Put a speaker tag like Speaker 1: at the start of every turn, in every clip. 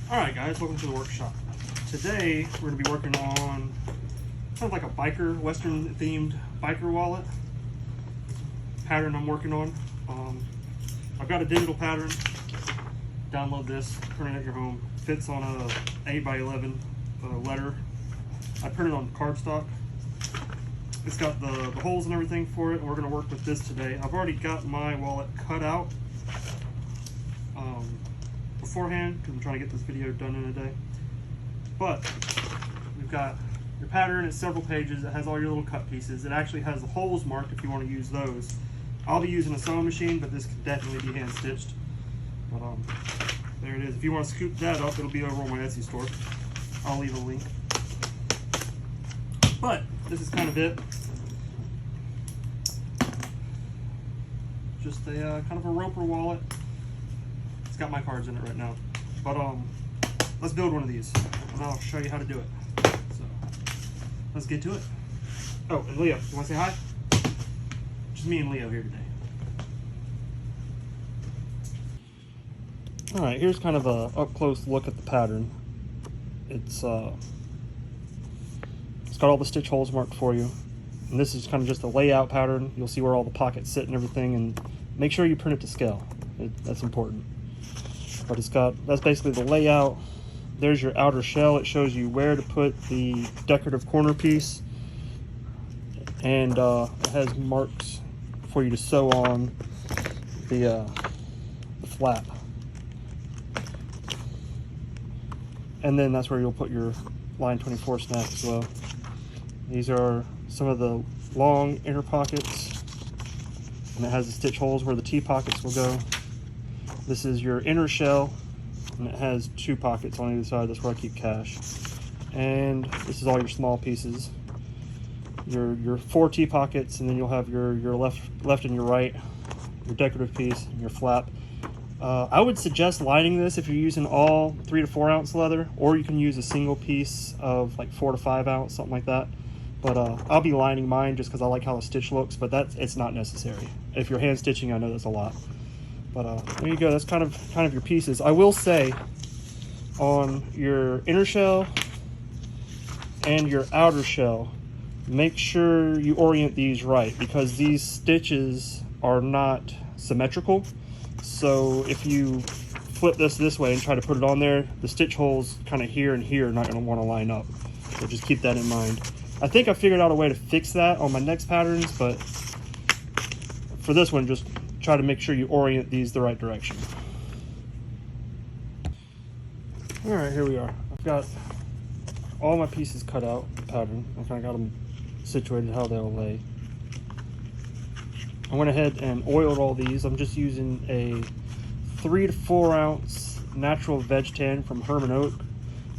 Speaker 1: Alright guys, welcome to the workshop. Today we're going to be working on kind of like a biker, western themed biker wallet pattern I'm working on. I've got a digital pattern. Download this, print it at your home. Fits on a 8x11 letter. I printed on cardstock. It's got the holes and everything for it, and we're going to work with this today. I've already got my wallet cut out beforehand because I'm trying to get this video done in a day. But we've got your pattern. It's several pages. It has all your little cut pieces. It actually has the holes marked if you want to use those. I'll be using a sewing machine, but this can definitely be hand stitched. But there it is. If you want to scoop that up, it'll be over on my Etsy store. I'll leave a link. But this is kind of it. Just a kind of a roper wallet. It's got my cards in it right now. But let's build one of these, and I'll show you how to do it. So let's get to it. Oh, and Leo, you want to say hi? Just me and Leo here today. All right, here's kind of a up close look at the pattern. It's got all the stitch holes marked for you, and this is kind of just a layout pattern. You'll see where all the pockets sit and everything, and make sure you print it to scale. That's important. But that's basically the layout. There's your outer shell. It shows you where to put the decorative corner piece, and it has marks for you to sew on the flap. And then that's where you'll put your line 24 snap as well. These are some of the long inner pockets, and it has the stitch holes where the T pockets will go. This is your inner shell, and it has 2 pockets on either side. That's where I keep cash. And this is all your small pieces. Your 4 T pockets, and then you'll have your left and your right, your decorative piece, and your flap. I would suggest lining this if you're using all 3 to 4 ounce leather, or you can use a single piece of like 4 to 5 ounce, something like that. But I'll be lining mine just because I like how the stitch looks, but it's not necessary. If you're hand stitching, I know that's a lot. But there you go. That's kind of your pieces. I will say, on your inner shell and your outer shell, make sure you orient these right, because these stitches are not symmetrical. So if you flip this way and try to put it on there, the stitch holes kind of here and here are not going to want to line up. So just keep that in mind. I think I figured out a way to fix that on my next patterns, but for this one, just try to make sure you orient these the right direction. All right, here we are. I've got all my pieces cut out, the pattern. I kind of got them situated how they'll lay. I went ahead and oiled all these. I'm just using a 3 to 4 ounce natural veg tan from Herman Oak,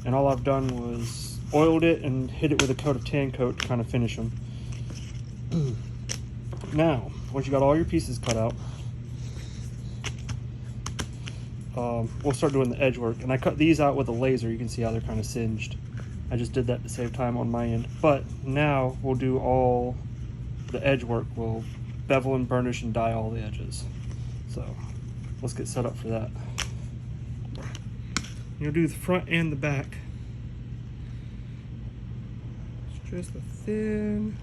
Speaker 1: and all I've done was oiled it and hit it with a coat of tan coat to kind of finish them. Now, once you got all your pieces cut out, we'll start doing the edge work. And I cut these out with a laser. You can see how they're kind of singed. I just did that to save time on my end. But now we'll do all the edge work. We'll bevel and burnish and dye all the edges. So let's get set up for that. You'll do the front and the back. It's just a thin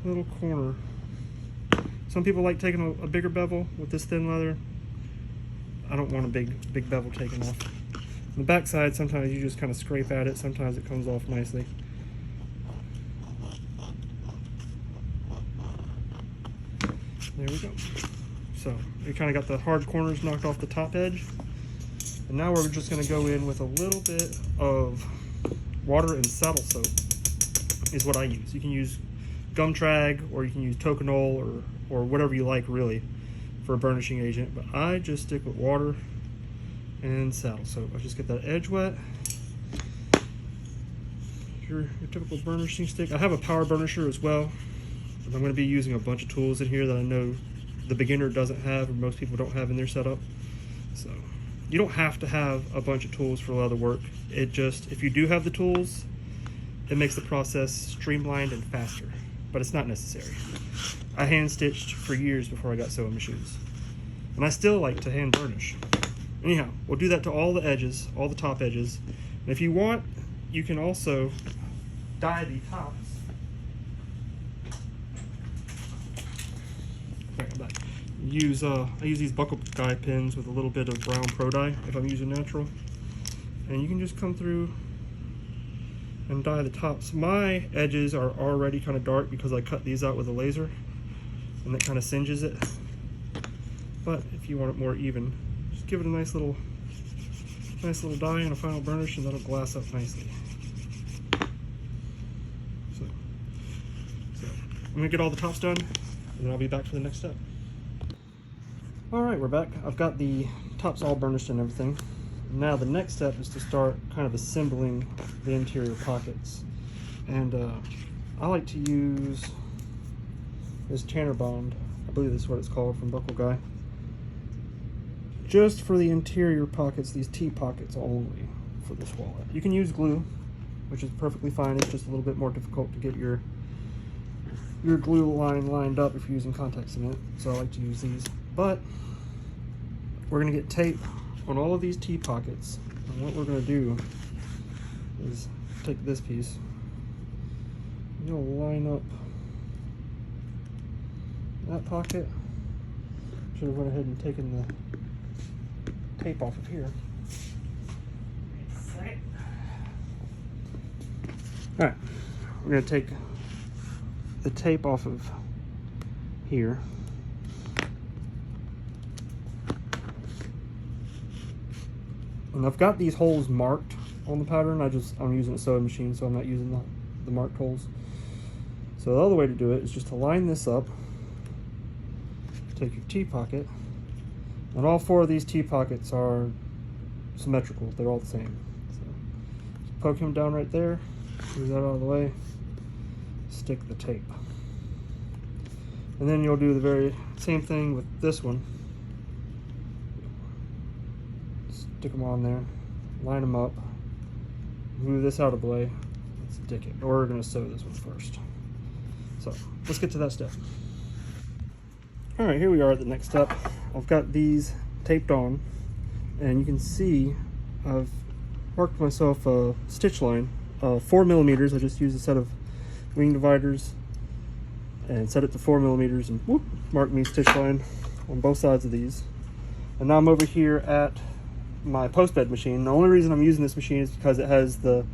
Speaker 1: little corner. Some people like taking a bigger bevel with this thin leather. I don't want a big bevel taken off. On the back side, sometimes you just kind of scrape at it. Sometimes it comes off nicely. There we go. So we kind of got the hard corners knocked off the top edge. And now we're just going to go in with a little bit of water and saddle soap is what I use. You can use gum trag, or you can use toconol, or whatever you like really for a burnishing agent. But I just stick with water and saddle soap. I just get that edge wet. Your typical burnishing stick. I have a power burnisher as well. I'm going to be using a bunch of tools in here that I know the beginner doesn't have, or most people don't have in their setup. So you don't have to have a bunch of tools for leather work. It just, if you do have the tools, it makes the process streamlined and faster, but it's not necessary. I hand stitched for years before I got sewing machines, and I still like to hand burnish. Anyhow, we'll do that to all the edges, all the top edges. And if you want, you can also dye the tops. I use these buckle guy pins with a little bit of brown pro dye if I'm using natural. And you can just come through and dye the tops. My edges are already kind of dark because I cut these out with a laser, and that kind of singes it. But if you want it more even, just give it a nice little dye and a final burnish, and that'll glass up nicely. So I'm gonna get all the tops done, and then I'll be back for the next step. All right, we're back. I've got the tops all burnished and everything. Now the next step is to start kind of assembling the interior pockets. And I like to use this Tanner Bond, I believe this is what it's called, from Buckle Guy, just for the interior pockets, these T-pockets only for this wallet. You can use glue, which is perfectly fine. It's just a little bit more difficult to get your glue line lined up if you're using contact cement, so I like to use these. But we're going to get tape on all of these T-pockets, and what we're going to do is take this piece, and you'll line up that pocket. Should have went ahead and taken the tape off of here. Alright, we're going to take the tape off of here. And I've got these holes marked on the pattern. I'm using a sewing machine, so I'm not using the marked holes. So the other way to do it is just to line this up, take your T-pocket, and all four of these T-pockets are symmetrical. They're all the same. So just poke him down right there, move that out of the way, stick the tape. And then you'll do the very same thing with this one. Stick them on there, line them up, move this out of the way, and stick it. Or we're going to sew this one first. So let's get to that step. All right, here we are at the next step. I've got these taped on, and you can see I've marked myself a stitch line, 4 millimeters. I just used a set of wing dividers and set it to 4 millimeters, and whoop, mark me stitch line on both sides of these. And now I'm over here at my post bed machine. The only reason I'm using this machine is because it has the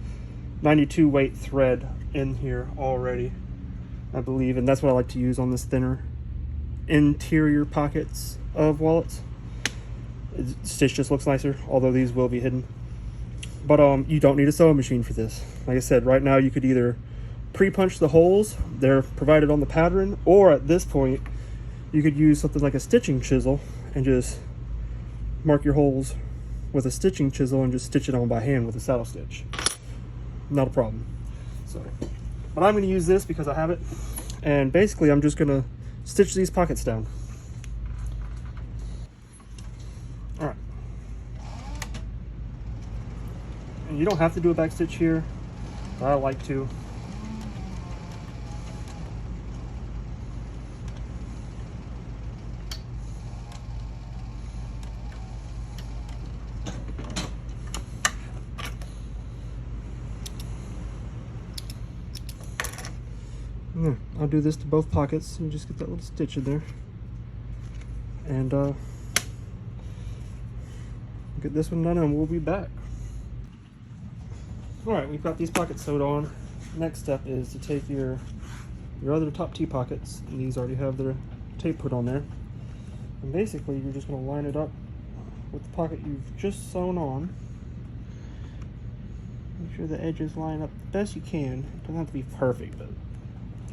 Speaker 1: 92 weight thread in here already, I believe, and that's what I like to use on this thinner interior pockets of wallets. Stitch just looks nicer, although these will be hidden. But you don't need a sewing machine for this. Like I said, right now you could either pre-punch the holes, they're provided on the pattern, or at this point you could use something like a stitching chisel and just mark your holes with a stitching chisel and just stitch it on by hand with a saddle stitch. Not a problem. So, but I'm going to use this because I have it, and basically I'm just going to stitch these pockets down. All right. And you don't have to do a back stitch here, but I like to. I'll do this to both pockets and just get that little stitch in there, and get this one done, and we'll be back. All right, we've got these pockets sewed on. Next step is to take your other top T pockets, and these already have their tape put on there, and basically you're just going to line it up with the pocket you've just sewn on. Make sure the edges line up the best you can. It doesn't have to be perfect, but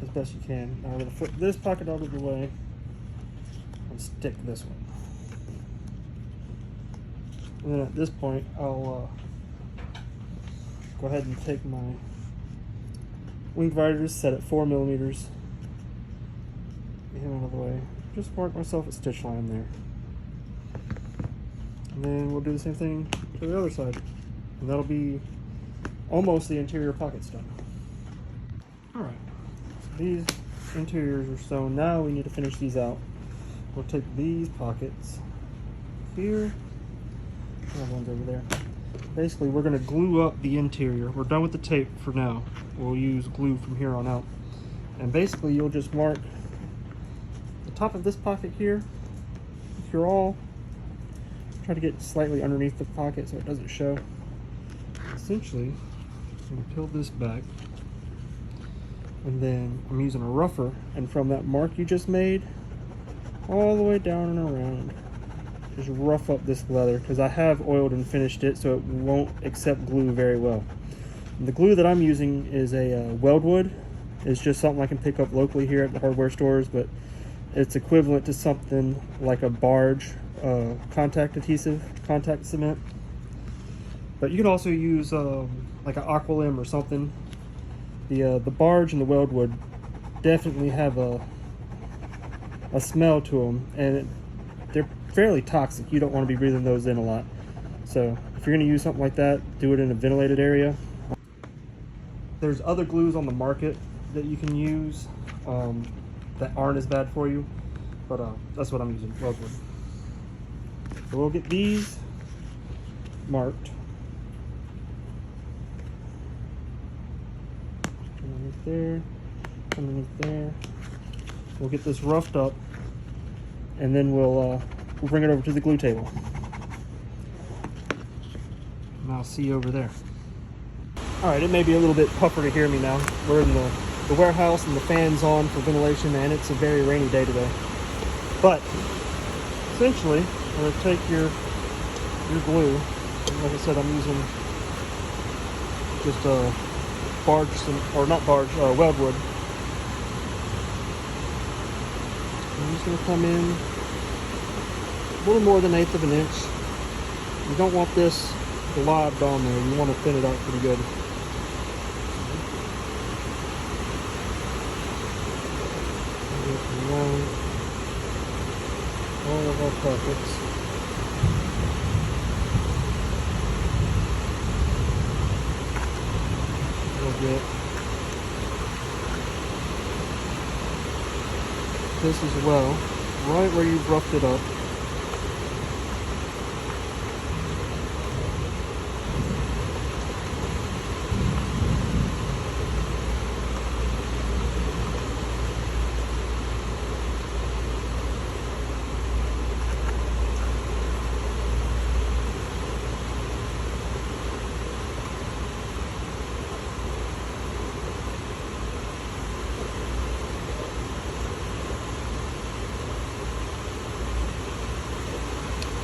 Speaker 1: as best you can. Now we're going to flip this pocket out of the way and stick this one. And then at this point, I'll go ahead and take my wing dividers set at 4 millimeters. Get him out of the way. Just mark myself a stitch line there. And then we'll do the same thing to the other side. And that'll be almost the interior pockets done. Alright. These interiors are sewn. Now we need to finish these out. We'll take these pockets here Another one's over there. Basically, we're going to glue up the interior. We're done with the tape for now. We'll use glue from here on out. And basically, you'll just mark the top of this pocket here. If you're all, try to get slightly underneath the pocket so it doesn't show. Essentially, I'm going to peel this back. And then I'm using a rougher. And from that mark you just made, all the way down and around, just rough up this leather, because I have oiled and finished it so it won't accept glue very well. And the glue that I'm using is a weldwood. It's just something I can pick up locally here at the hardware stores, but it's equivalent to something like a barge contact adhesive, contact cement. But you can also use like an Aqualim or something. The barge and the weldwood definitely have a smell to them, and they're fairly toxic. You don't want to be breathing those in a lot. So if you're going to use something like that, do it in a ventilated area. There's other glues on the market that you can use that aren't as bad for you, but that's what I'm using, weldwood. So we'll get these marked. Underneath there, underneath there. We'll get this roughed up, and then we'll bring it over to the glue table. And I'll see you over there. All right, it may be a little bit tougher to hear me now. We're in the warehouse and the fan's on for ventilation, and it's a very rainy day today. But essentially, I'm going to take your glue. And like I said, I'm using just a barge, or not barge, weldwood. I'm just going to come in a little more than 1/8 of an inch. You don't want this globbed on there. You want to thin it out pretty good. Around all of our pockets. We'll get this as well, right where you've roughed it up.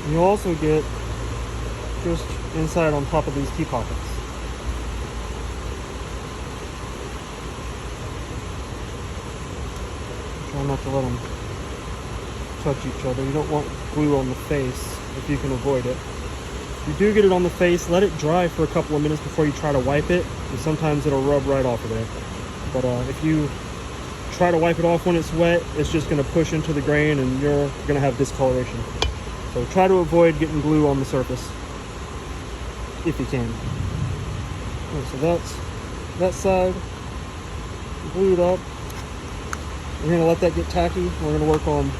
Speaker 1: You'll also get just inside on top of these key pockets. Try not to let them touch each other. You don't want glue on the face if you can avoid it. If you do get it on the face, let it dry for a couple of minutes before you try to wipe it, and sometimes it'll rub right off of there. But if you try to wipe it off when it's wet, it's just going to push into the grain and you're going to have discoloration. So try to avoid getting glue on the surface if you can. Okay, so that's that side glued up. We're going to let that get tacky. We're going to work on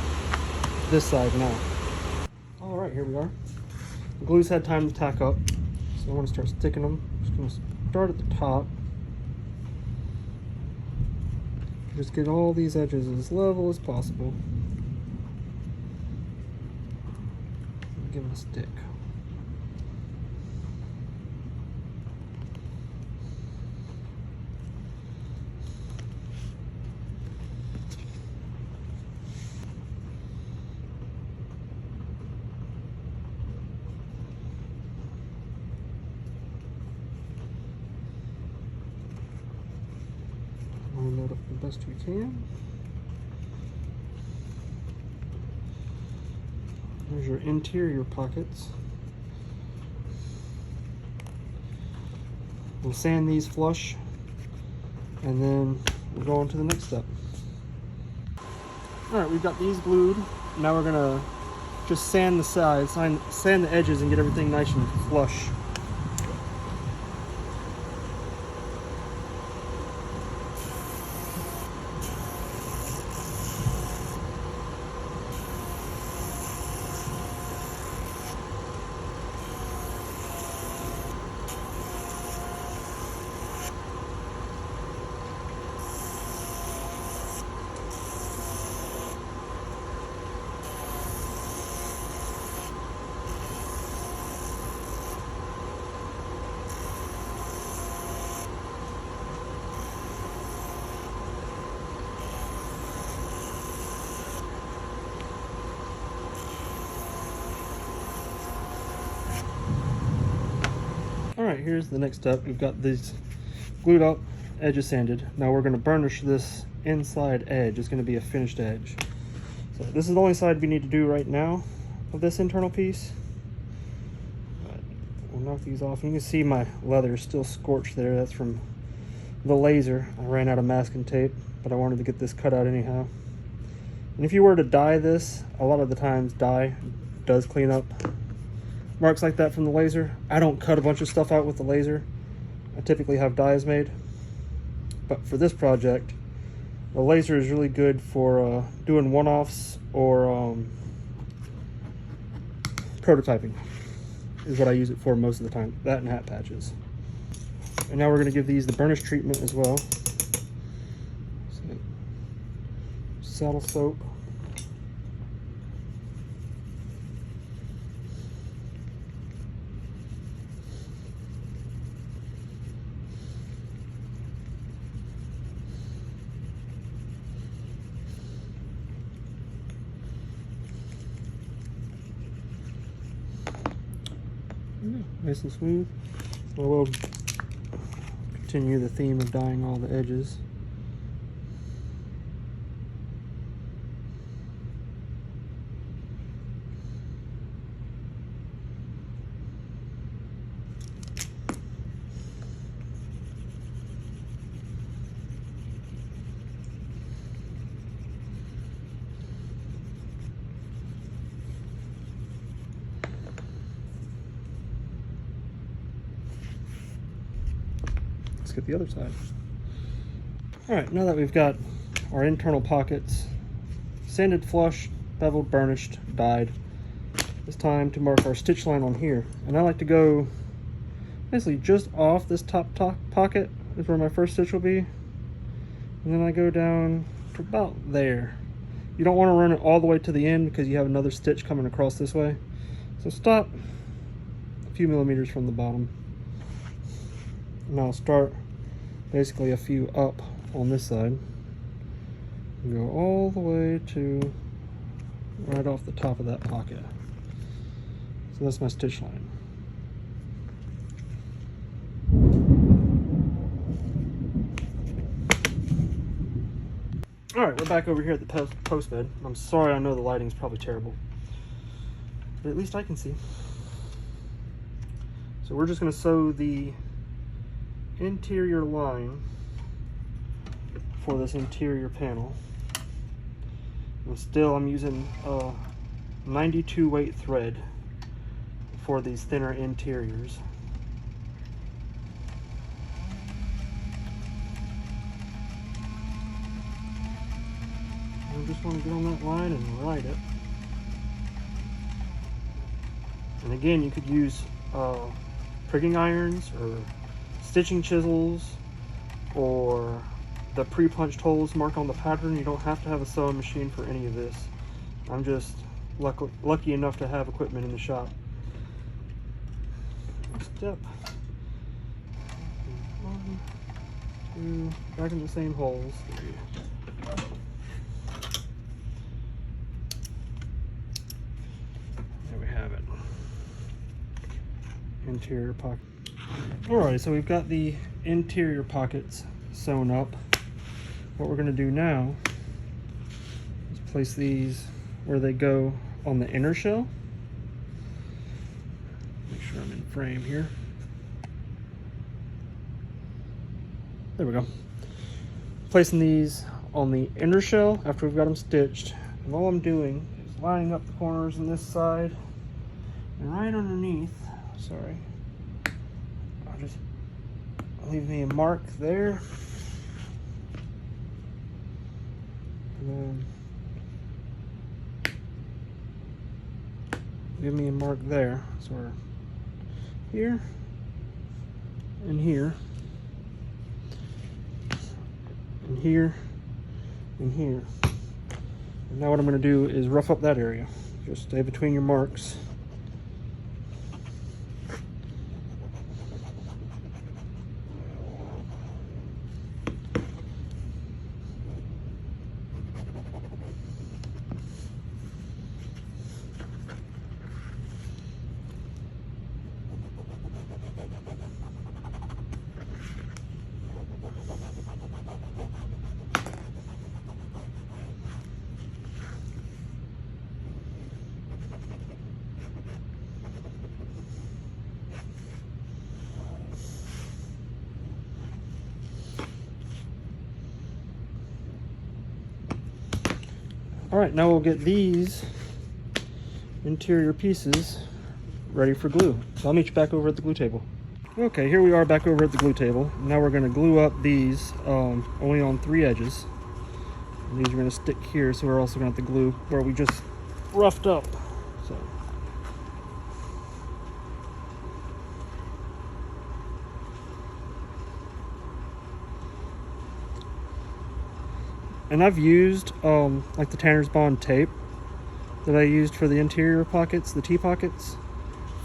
Speaker 1: this side now. All right, here we are. The glue's had time to tack up, so I want to start sticking them. Just going to start at the top. Just get all these edges as level as possible. Give it a stick. Line that up the best we can. There's your interior pockets. We'll sand these flush, and then we'll go on to the next step. All right, we've got these glued. Now we're gonna just sand the sides, sand the edges, and get everything nice and flush. Alright, here's the next step. We've got these glued up, edges sanded. Now we're going to burnish this inside edge. It's going to be a finished edge. So this is the only side we need to do right now of this internal piece. But we'll knock these off. You can see my leather is still scorched there. That's from the laser. I ran out of masking tape, but I wanted to get this cut out anyhow. And if you were to dye this, a lot of the times dye does clean up marks like that from the laser. I don't cut a bunch of stuff out with the laser. I typically have dyes made. But for this project, the laser is really good for doing one-offs or prototyping is what I use it for most of the time. That and hat patches. And now we're going to give these the burnish treatment as well. So, saddle soap. Nice and smooth. We'll continue the theme of dyeing all the edges. Let's get the other side. Alright, now that we've got our internal pockets sanded flush, beveled, burnished, dyed, it's time to mark our stitch line on here. And I like to go basically just off this top pocket is where my first stitch will be. And then I go down to about there. You don't want to run it all the way to the end because you have another stitch coming across this way. So stop a few millimeters from the bottom. And I'll start basically a few up on this side and go all the way to right off the top of that pocket. So that's my stitch line. Alright, we're back over here at the post bed. I'm sorry, I know the lighting's probably terrible, but at least I can see. So we're just going to sew the interior line for this interior panel. And still I'm using 92 weight thread for these thinner interiors. I just want to get on that line and write it. And again, you could use prigging irons or stitching chisels or the pre-punched holes marked on the pattern. You don't have to have a sewing machine for any of this. I'm just lucky enough to have equipment in the shop. Step 1, 2, back in the same holes. 3. There we have it. Interior pocket. Alright, so we've got the interior pockets sewn up. What we're going to do now is place these where they go on the inner shell. Make sure I'm in frame here. There we go. Placing these on the inner shell after we've got them stitched. And all I'm doing is lining up the corners on this side and right underneath, sorry, I'll just leave me a mark there. And then give me a mark there. So we're here and here and here and here. And now what I'm going to do is rough up that area. Just stay between your marks. All right, now we'll get these interior pieces ready for glue. So I'll meet you back over at the glue table. Okay, here we are back over at the glue table. Now we're going to glue up these only on 3 edges. And these are going to stick here, so we're also going to have to glue where we just roughed up. So. And I've used like the Tanner's Bond tape that I used for the interior pockets, the T-pockets,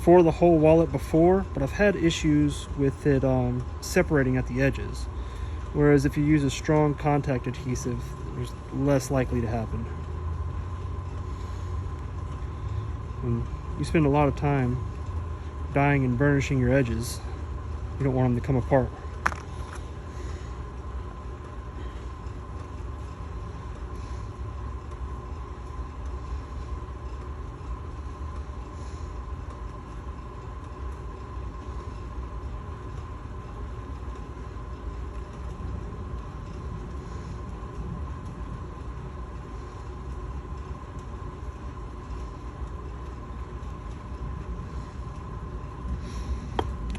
Speaker 1: for the whole wallet before, but I've had issues with it separating at the edges. Whereas if you use a strong contact adhesive, there's less likely to happen. And you spend a lot of time dyeing and burnishing your edges. You don't want them to come apart.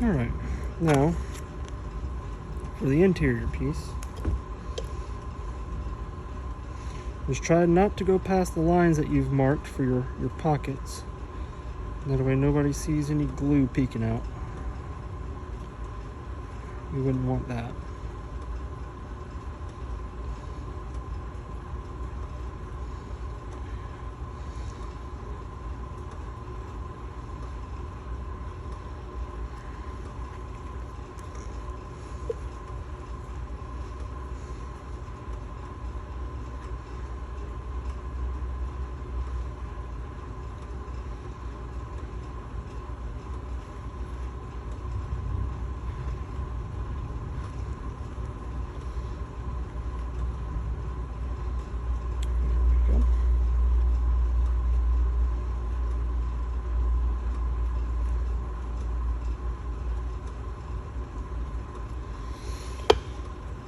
Speaker 1: All right, now for the interior piece, just try not to go past the lines that you've marked for your pockets. That way nobody sees any glue peeking out. You wouldn't want that.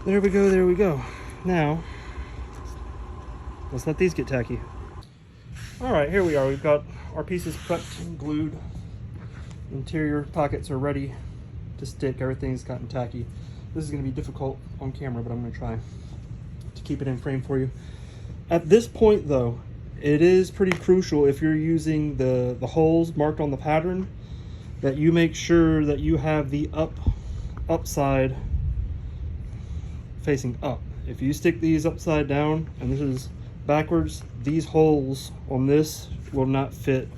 Speaker 1: There we go, there we go. Now, let's let these get tacky. All right, here we are. We've got our pieces prepped and glued. Interior pockets are ready to stick. Everything's gotten tacky. This is gonna be difficult on camera, but I'm gonna try to keep it in frame for you. At this point though, it is pretty crucial if you're using the holes marked on the pattern that you make sure that you have the upside facing up. If you stick these upside down and this is backwards, these holes on this will not fit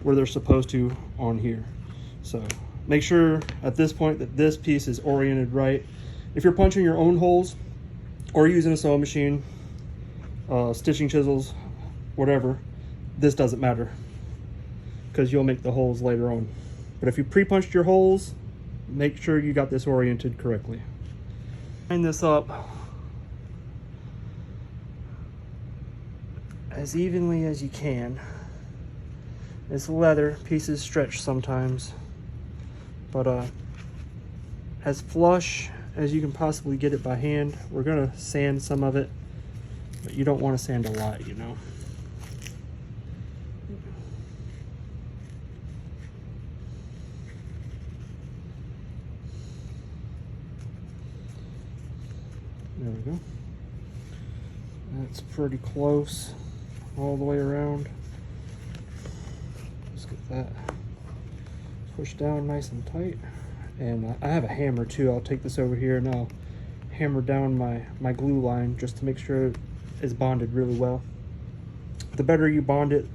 Speaker 1: where they're supposed to on here. So make sure at this point that this piece is oriented right. If you're punching your own holes or using a sewing machine, stitching chisels, whatever, this doesn't matter because you'll make the holes later on. But if you pre-punched your holes, make sure you got this oriented correctly. Line this up as evenly as you can. It's leather, pieces stretch sometimes, but as flush as you can possibly get it by hand. We're gonna sand some of it, but you don't want to sand a lot, you know. There we go. That's pretty close all the way around. Let's get that pushed down nice and tight. And I have a hammer too. I'll take this over here and I'll hammer down my glue line just to make sure it is bonded really well. The better you bond it,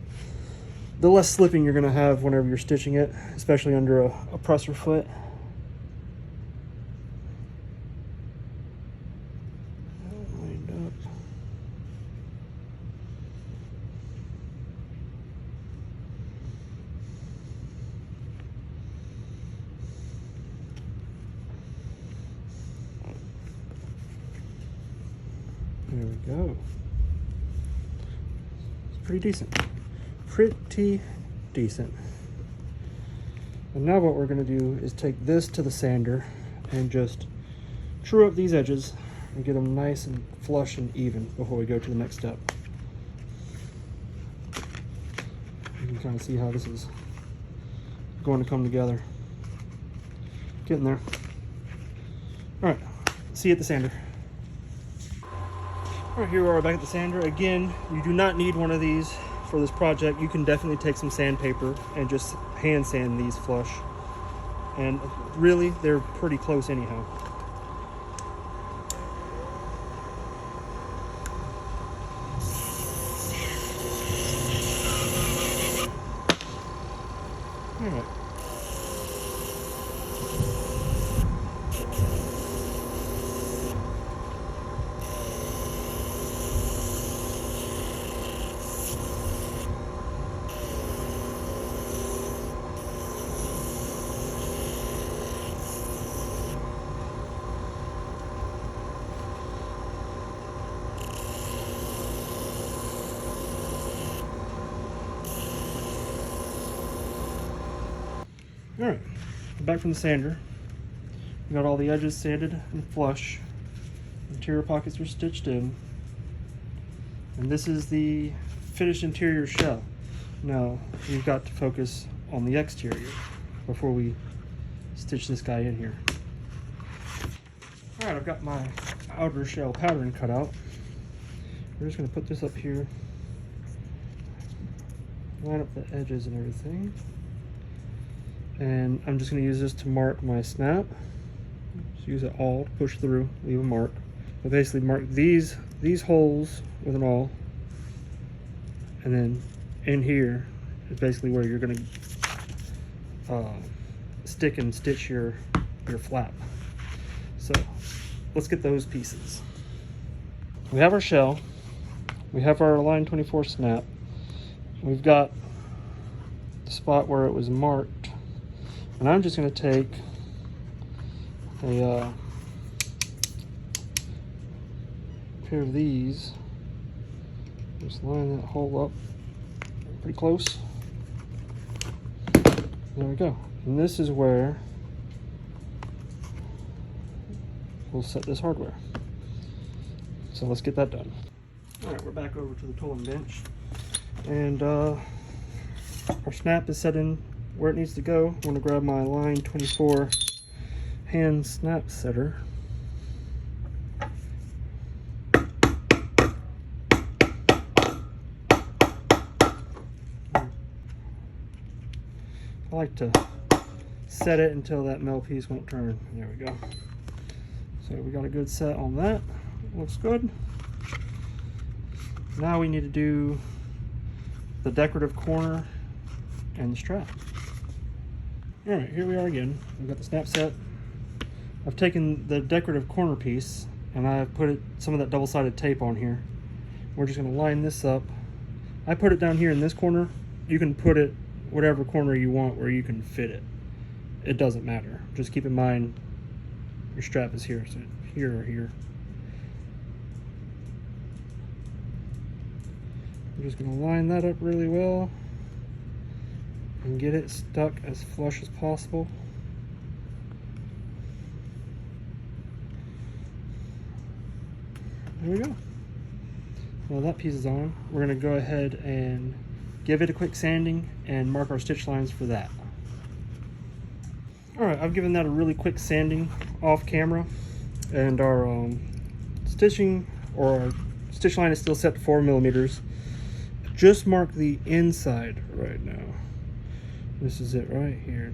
Speaker 1: the less slipping you're gonna have whenever you're stitching it, especially under a presser foot. There we go. It's pretty decent. Pretty decent. And now what we're going to do is take this to the sander and just true up these edges and get them nice and flush and even before we go to the next step. you kind of see how this is going to come together. Getting there. All right, see you at the sander. All right, here we are back at the sander. Again, you do not need one of these for this project. You can definitely take some sandpaper and just hand sand these flush. And really, they're pretty close anyhow. All right. All right, back from the sander. We got all the edges sanded and flush. Interior pockets are stitched in. And this is the finished interior shell. Now, we've got to focus on the exterior before we stitch this guy in here. All right, I've got my outer shell pattern cut out. We're just gonna put this up here. Line up the edges and everything. And I'm just going to use this to mark my snap. Just use it all to push through, leave a mark. But basically mark these holes with an awl. And then in here is basically where you're going to stick and stitch your flap. So let's get those pieces. We have our shell. We have our line 24 snap. We've got the spot where it was marked. And I'm just going to take a pair of these, just line that hole up pretty close. There we go. And this is where we'll set this hardware. So let's get that done. All right, we're back over to the tooling bench. And our snap is set in where it needs to go. I'm going to grab my line 24 hand snap setter. I like to set it until that mill piece won't turn. There we go. So we got a good set on that. Looks good. Now we need to do the decorative corner and the strap. All right, here we are again. We've got the snap set. I've taken the decorative corner piece and I've put some of that double-sided tape on here. We're just going to line this up. I put it down here in this corner. You can put it whatever corner you want where you can fit it. It doesn't matter. Just keep in mind your strap is here, so here or here. I'm just going to line that up really well and get it stuck as flush as possible. There we go. Well, that piece is on. We're going to go ahead and give it a quick sanding and mark our stitch lines for that. All right, I've given that a really quick sanding off camera, and our stitching or our stitch line is still set to 4 millimeters. Just mark the inside right now. This is it right here.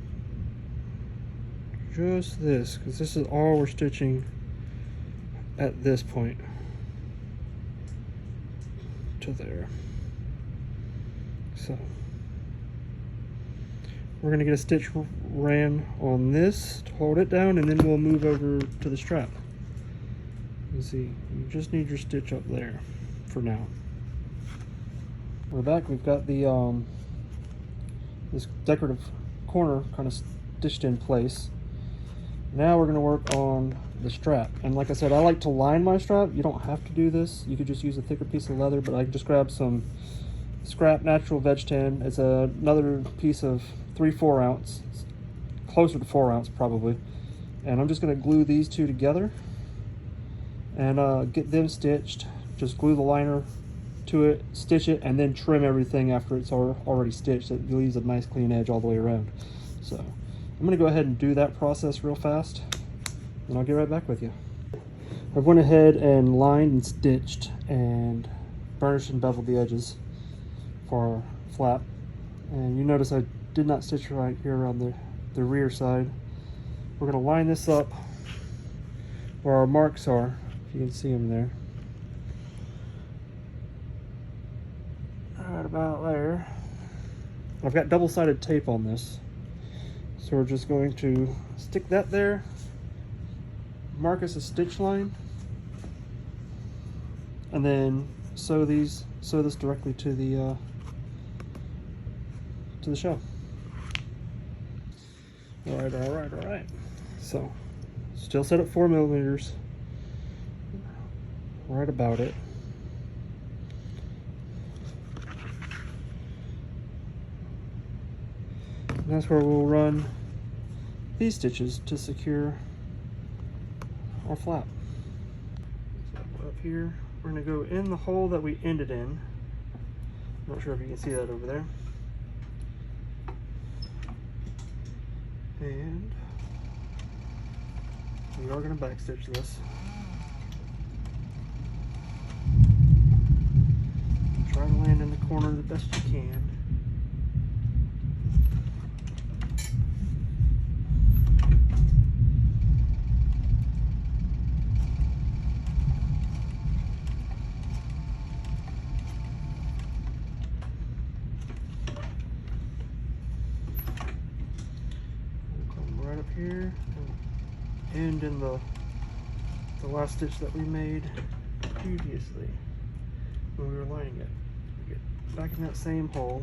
Speaker 1: Just this, because this is all we're stitching at this point to there. So we're going to get a stitch ran on this to hold it down, and then we'll move over to the strap. You see, you just need your stitch up there for now. We're back. We've got the this decorative corner kind of stitched in place. Now we're going to work on the strap. And like I said, I like to line my strap. You don't have to do this. You could just use a thicker piece of leather, but I just grabbed some scrap natural veg tan. It's another piece of 3/4 ounce, closer to 4 ounce probably. And I'm just going to glue these two together and get them stitched. Just glue the liner into it, stitch it, and then trim everything after it's already stitched. It leaves a nice clean edge all the way around. So I'm gonna go ahead and do that process real fast, and I'll get right back with you. I've went ahead and lined and stitched and burnished and beveled the edges for our flap. And you notice I did not stitch right here on the rear side. We're gonna line this up where our marks are, if you can see them there. Right about there. I've got double-sided tape on this, so we're just going to stick that there, mark us a stitch line, and then sew this directly to the shell. All right. So still set at 4 millimeters, right about it. And that's where we'll run these stitches to secure our flap. So up here, we're going to go in the hole that we ended in. I'm not sure if you can see that over there. And we are going to backstitch this. Try to land in the corner the best you can. Here and in the last stitch that we made previously when we were lining it. We get back in that same hole.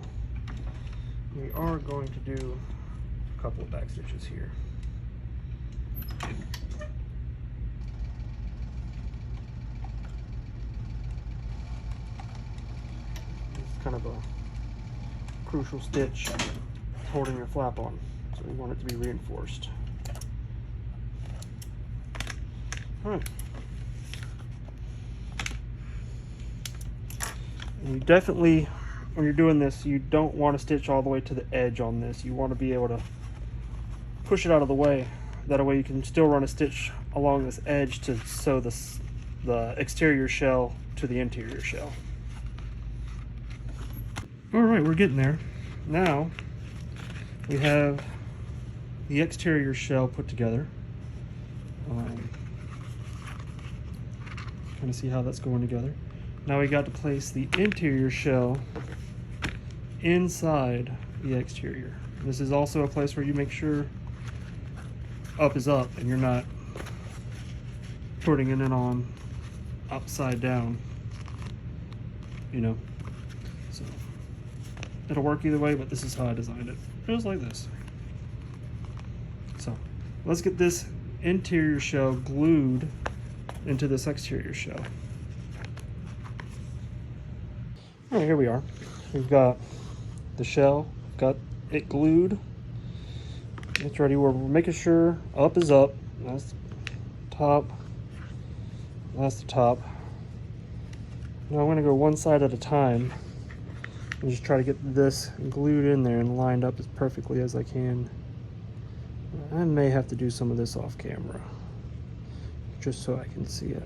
Speaker 1: We are going to do a couple of back stitches here. It's kind of a crucial stitch holding your flap on, so we want it to be reinforced. All right. And you definitely, when you're doing this, you don't want to stitch all the way to the edge on this. You want to be able to push it out of the way. That way you can still run a stitch along this edge to sew the exterior shell to the interior shell. All right, we're getting there. Now we have the exterior shell put together. Trying to see how that's going together. Now we got to place the interior shell inside the exterior. This is also a place where you make sure up is up and you're not putting it in on upside down, you know. So it'll work either way, but this is how I designed it. Just like this. So let's get this interior shell glued into this exterior shell. All right, here we are. We've got the shell, got it glued. It's ready. We're making sure up is up. That's the top. That's the top. Now I'm going to go one side at a time and just try to get this glued in there and lined up as perfectly as I can. I may have to do some of this off camera, just so I can see it.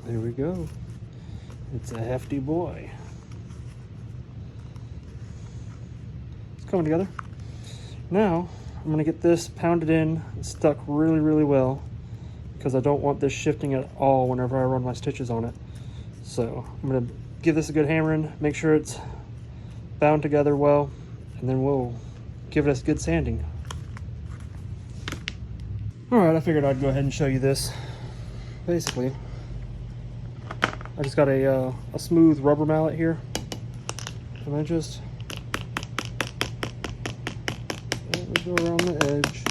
Speaker 1: There we go. It's a hefty boy. It's coming together. Now, I'm going to get this pounded in, stuck really, really well, because I don't want this shifting at all whenever I run my stitches on it. So I'm gonna give this a good hammering, make sure it's bound together well, and then we'll give it a good sanding. All right, I figured I'd go ahead and show you this. Basically, I just got a smooth rubber mallet here, and I just go around the edge.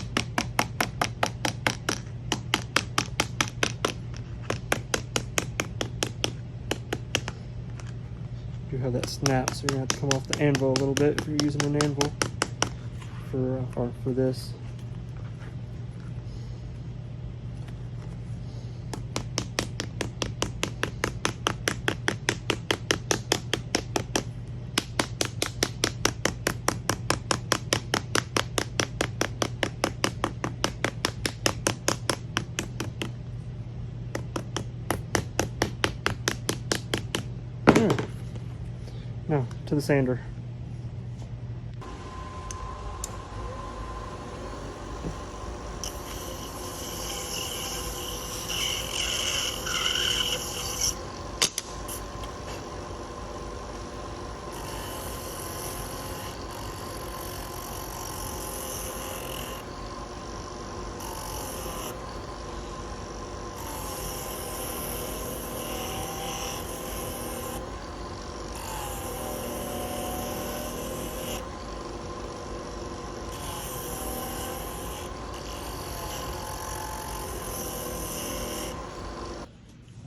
Speaker 1: You have that snap, so you're gonna have to come off the anvil a little bit if you're using an anvil for this. Now to the sander.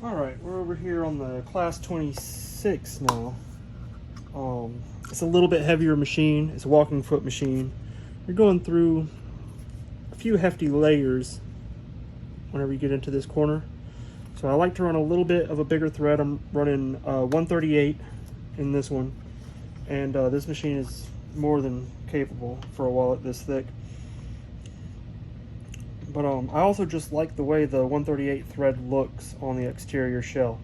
Speaker 1: Alright, we're over here on the Class 26 now. It's a little bit heavier machine. It's a walking foot machine. You're going through a few hefty layers whenever you get into this corner. So I like to run a little bit of a bigger thread. I'm running 138 in this one. And this machine is more than capable for a wallet this thick. But I also just like the way the 138 thread looks on the exterior shell.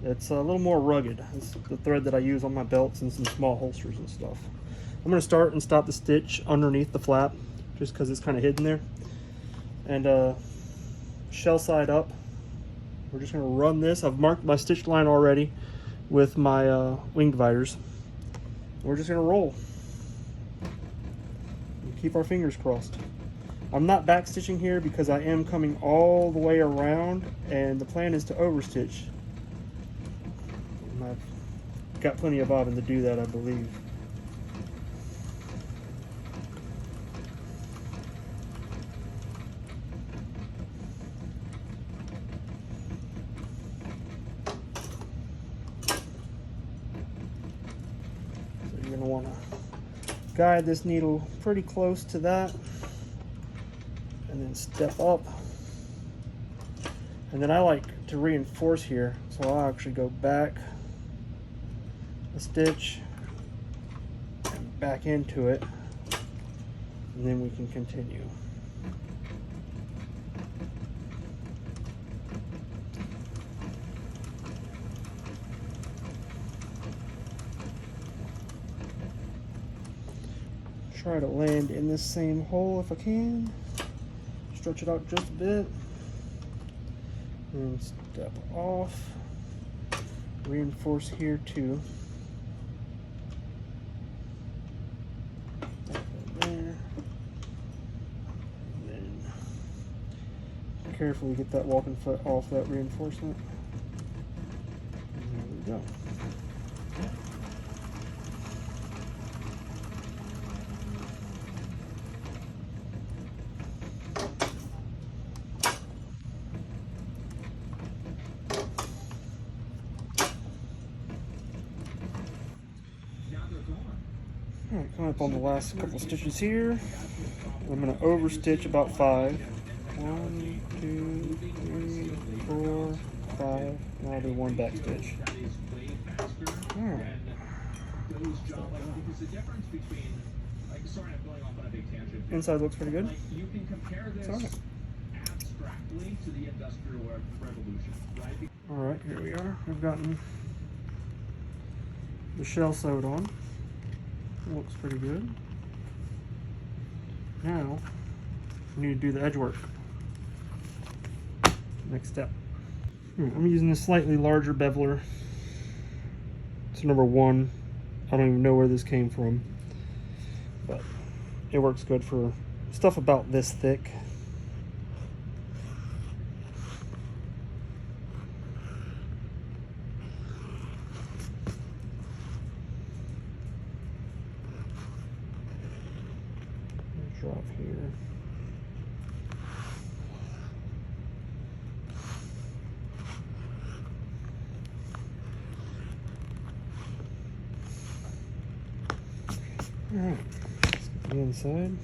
Speaker 1: It's a little more rugged. It's the thread that I use on my belts and some small holsters and stuff. I'm going to start and stop the stitch underneath the flap, just because it's kind of hidden there. And shell side up, we're just going to run this. I've marked my stitch line already with my wing dividers. We're just going to roll and keep our fingers crossed. I'm not back stitching here because I am coming all the way around, and the plan is to overstitch. And I've got plenty of bobbin to do that, I believe. So you're going to want to guide this needle pretty close to that, and then step up. And then I like to reinforce here, so I'll actually go back a stitch and back into it, and then we can continue. Try to land in this same hole if I can. Stretch it out just a bit, and step off, reinforce here too. There. And then carefully get that walking foot off that reinforcement. And there we go. Alright, coming up on the last couple stitches here. I'm going to overstitch about 5. 1, 2, 3, 4, 5. And I'll do one back stitch. Alright. Inside looks pretty good. Alright, here we are. I've gotten the shell sewed on. It looks pretty good. Now, we need to do the edge work. Next step. I'm using a slightly larger beveler It's number 1. I don't even know where this came from, but it works good for stuff about this thick. Drop here. All right, let's get the inside.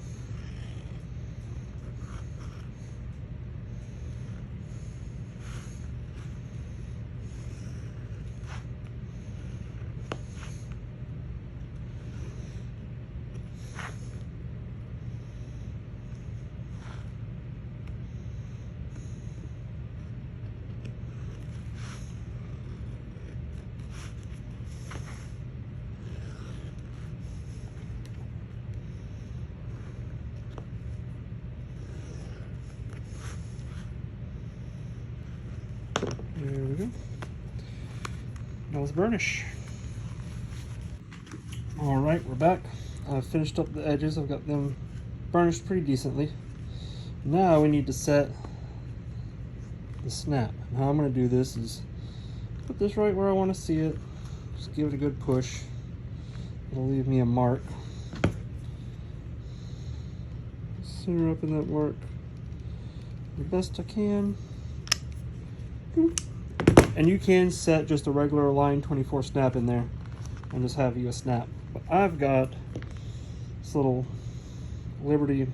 Speaker 1: There we go. Now let's burnish. All right, we're back. I've finished up the edges. I've got them burnished pretty decently. Now we need to set the snap. And how I'm going to do this is put this right where I want to see it. Just give it a good push. It'll leave me a mark. Center up in that mark the best I can. And you can set just a regular line 24 snap in there and just have you a snap. But I've got this little Liberty, I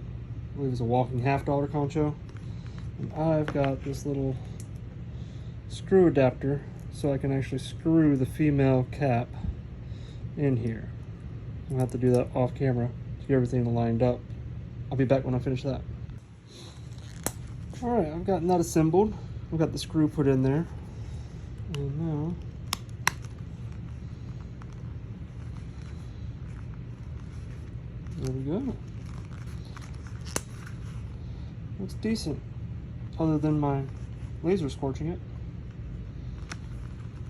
Speaker 1: believe it's a walking $half concho. And I've got this little screw adapter so I can actually screw the female cap in here. I'll have to do that off camera to get everything lined up. I'll be back when I finish that. All right, I've gotten that assembled. I've got the screw put in there. And now there we go. Looks decent, other than my laser scorching it.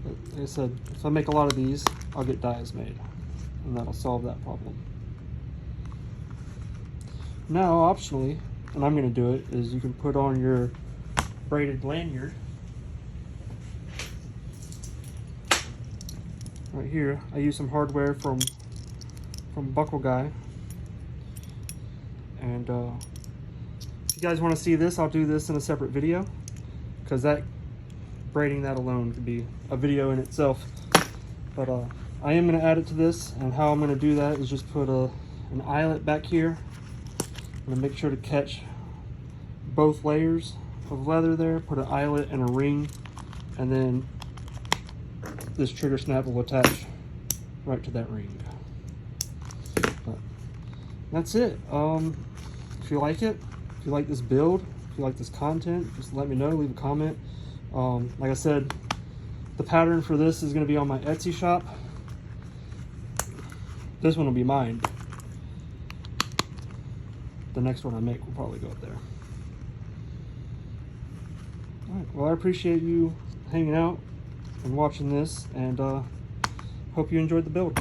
Speaker 1: But like I said, if I make a lot of these, I'll get dies made, and that'll solve that problem. Now, optionally, and I'm going to do it, is you can put on your braided lanyard. Right here, I use some hardware from Buckle Guy, and if you guys want to see this, I'll do this in a separate video, because that braiding that alone could be a video in itself. But I am going to add it to this, and how I'm going to do that is just put an eyelet back here. I'm going to make sure to catch both layers of leather there, put an eyelet and a ring, and then this trigger snap will attach right to that ring. But that's it. If you like it, if you like this build, if you like this content, just let me know, leave a comment. Like I said, the pattern for this is going to be on my Etsy shop. This one will be mine. The next one I make will probably go up there. All right, well, I appreciate you hanging out and watching this, and hope you enjoyed the build.